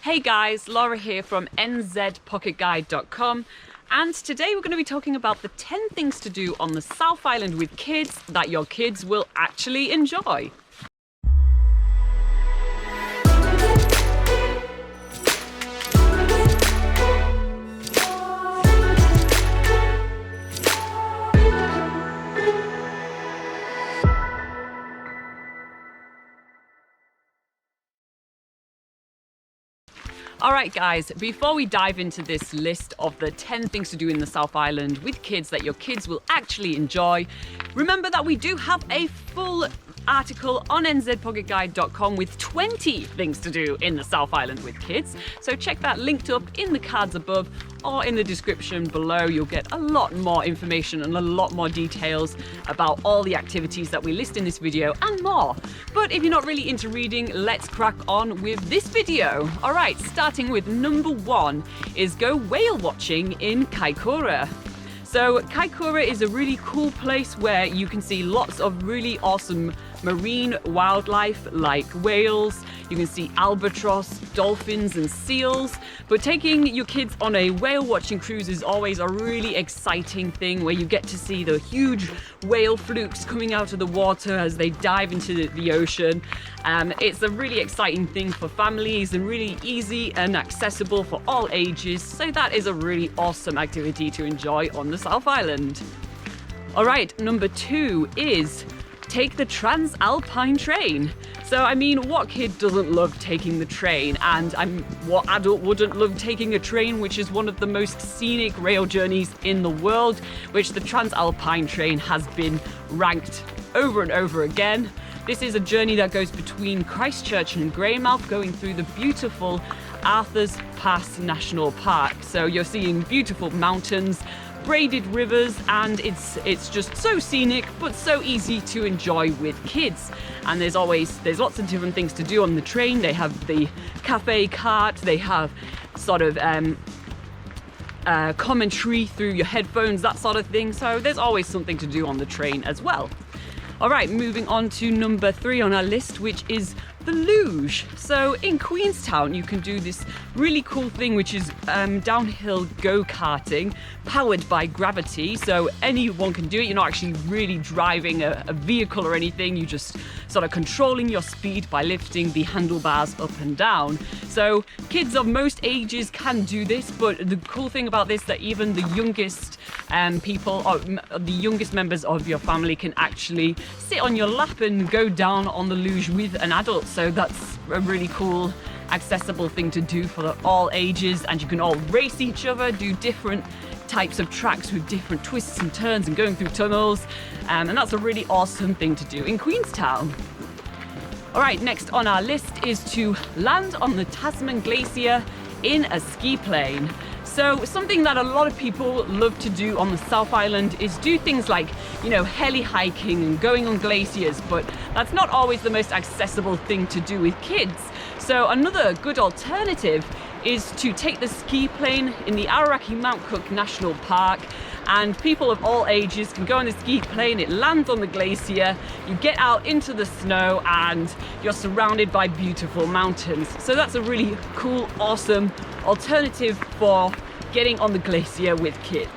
Hey guys, Laura here from NZPocketGuide.com, and today we're going to be talking about the 10 things to do on the South Island with kids that your kids will actually enjoy. Alright guys, before we dive into this list of the 10 things to do in the South Island with kids that your kids will actually enjoy, remember that we do have a full article on nzpocketguide.com with 20 things to do in the South Island with kids. So check that linked up in the cards above or in the description below. You'll get a lot more information and a lot more details about all the activities that we list in this video and more. But if you're not really into reading, let's crack on with this video. Alright, starting with number 1 is go whale watching in Kaikoura. So Kaikoura is a really cool place where you can see lots of really awesome marine wildlife like whales. You can see albatross, dolphins and seals. But taking your kids on a whale watching cruise is always a really exciting thing where you get to see the huge whale flukes coming out of the water as they dive into the ocean. It's a really exciting thing for families and really easy and accessible for all ages. So that is a really awesome activity to enjoy on the South Island. All right, number 2 is take the TransAlpine Train. So, I mean, what kid doesn't love taking the train? And what adult wouldn't love taking a train, which is one of the most scenic rail journeys in the world, which the TransAlpine Train has been ranked over and over again. This is a journey that goes between Christchurch and Greymouth, going through the beautiful Arthur's Pass National Park. So you're seeing beautiful mountains, braided rivers, and it's just so scenic but so easy to enjoy with kids. And there's lots of different things to do on the train. They have the cafe cart, they have sort of commentary through your headphones, that sort of thing. So there's always something to do on the train as well. All right, moving on to number 3 on our list, which is the luge. So in Queenstown, you can do this really cool thing, which is downhill go-karting powered by gravity. So anyone can do it. You're not actually really driving a vehicle or anything. You're just sort of controlling your speed by lifting the handlebars up and down. So kids of most ages can do this, but the cool thing about this is that even the youngest people, or the youngest members of your family, can actually sit on your lap and go down on the luge with an adult. So that's a really cool, accessible thing to do for all ages, and you can all race each other, do different types of tracks with different twists and turns and going through tunnels, and that's a really awesome thing to do in Queenstown. All right, next on our list is to land on the Tasman Glacier in a ski plane. So something that a lot of people love to do on the South Island is do things like, heli hiking and going on glaciers, but that's not always the most accessible thing to do with kids. So another good alternative is to take the ski plane in the Aoraki Mount Cook National Park, and people of all ages can go on the ski plane. It lands on the glacier, you get out into the snow, and you're surrounded by beautiful mountains. So that's a really cool, awesome alternative for getting on the glacier with kids.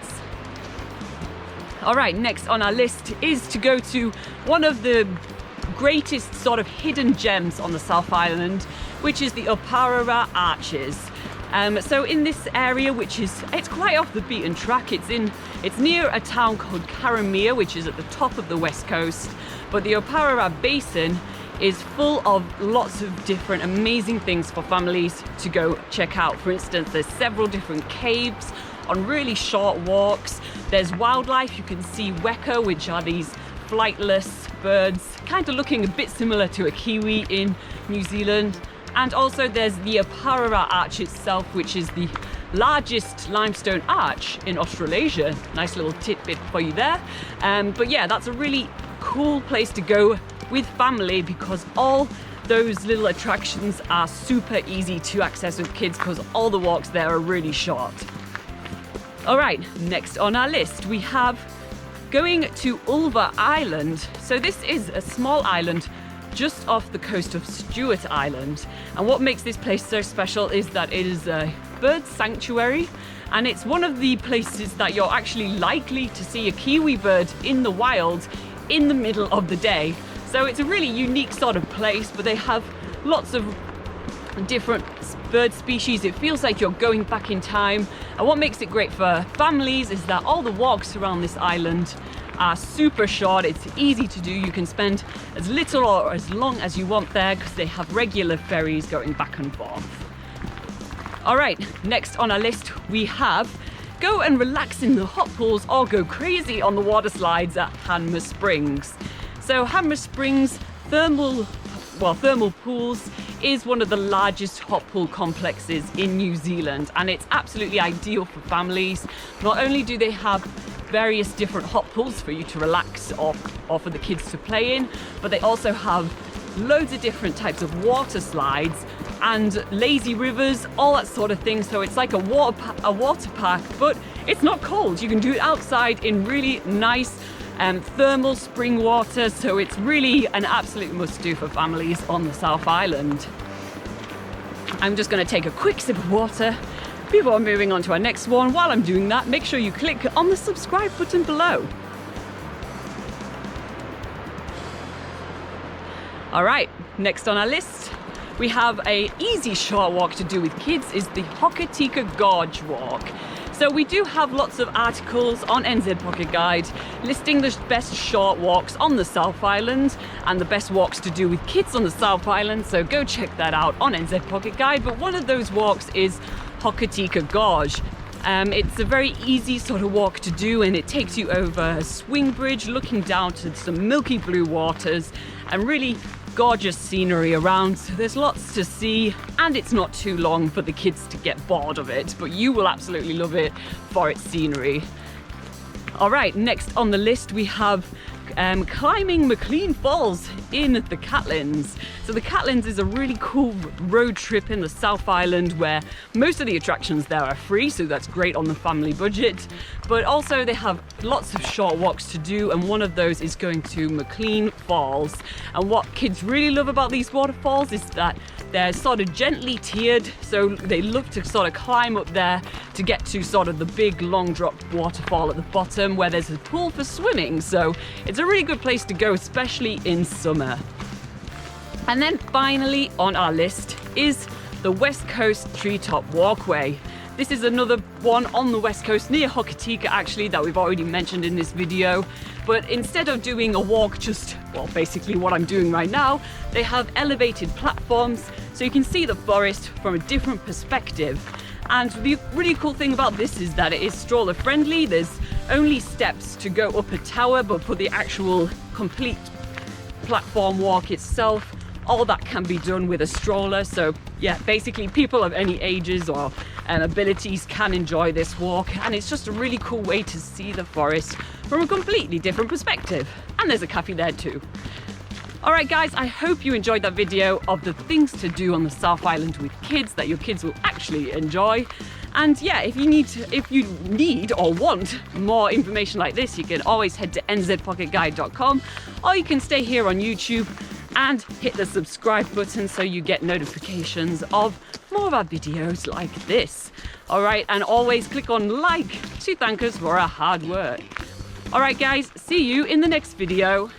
All right, next on our list is to go to one of the greatest sort of hidden gems on the South Island, which is the Oparara Arches. So in this area, it's quite off the beaten track, it's near a town called Karamea, which is at the top of the west coast, but the Oparara Basin is full of lots of different amazing things for families to go check out. For instance, there's several different caves on really short walks. There's wildlife. You can see weka, which are these flightless birds, kind of looking a bit similar to a kiwi in New Zealand. And also there's the Oparara Arch itself, which is the largest limestone arch in Australasia. Nice little tidbit for you there. But yeah, that's a really cool place to go with family because all those little attractions are super easy to access with kids because all the walks there are really short. All right, next on our list we have going to Ulva Island. So this is a small island just off the coast of Stewart Island. And what makes this place so special is that it is a bird sanctuary, and it's one of the places that you're actually likely to see a kiwi bird in the wild in the middle of the day. So it's a really unique sort of place, but they have lots of different bird species. It feels like you're going back in time. And what makes it great for families is that all the walks around this island are super short. It's easy to do. You can spend as little or as long as you want there because they have regular ferries going back and forth. All right, next on our list we have go and relax in the hot pools or go crazy on the water slides at Hanmer Springs. So Hanmer Springs thermal pools is one of the largest hot pool complexes in New Zealand, and it's absolutely ideal for families. Not only do they have various different hot pools for you to relax or for the kids to play in, but they also have loads of different types of water slides and lazy rivers, all that sort of thing. So it's like a water park, but it's not cold. You can do it outside in really nice thermal spring water. So it's really an absolute must-do for families on the South Island. I'm just going to take a quick sip of water before moving on to our next one. While I'm doing that, make sure you click on the subscribe button below. All right, next on our list, we have a easy short walk to do with kids is the Hokitika Gorge Walk. So we do have lots of articles on NZ Pocket Guide listing the best short walks on the South Island and the best walks to do with kids on the South Island. So go check that out on NZ Pocket Guide. But one of those walks is Hokitika Gorge. It's a very easy sort of walk to do, and it takes you over a swing bridge looking down to some milky blue waters and really gorgeous scenery around. So there's lots to see, and it's not too long for the kids to get bored of it, but you will absolutely love it for its scenery. All right, next on the list we have climbing McLean Falls in the Catlins. So the Catlins is a really cool road trip in the South Island where most of the attractions there are free, so that's great on the family budget. But also they have lots of short walks to do, and one of those is going to McLean Falls. And what kids really love about these waterfalls is that they're sort of gently tiered, so they love to sort of climb up there to get to sort of the big long drop waterfall at the bottom where there's a pool for swimming. So it's a really good place to go, especially in summer. And then finally on our list is the West Coast Treetop Walkway. This is another one on the West Coast near Hokitika actually that we've already mentioned in this video. But instead of doing a walk just, well, basically what I'm doing right now, they have elevated platforms so you can see the forest from a different perspective. And the really cool thing about this is that it is stroller friendly. There's only steps to go up a tower, but for the actual complete platform walk itself, all that can be done with a stroller. So yeah, basically people of any ages or abilities can enjoy this walk, and it's just a really cool way to see the forest from a completely different perspective. And there's a cafe there too. All right guys, I hope you enjoyed that video of the things to do on the South Island with kids that your kids will actually enjoy. And yeah, if you need or want more information like this, you can always head to nzpocketguide.com, or you can stay here on YouTube and hit the subscribe button so you get notifications of more of our videos like this. All right, and always click on like to thank us for our hard work. All right guys, see you in the next video.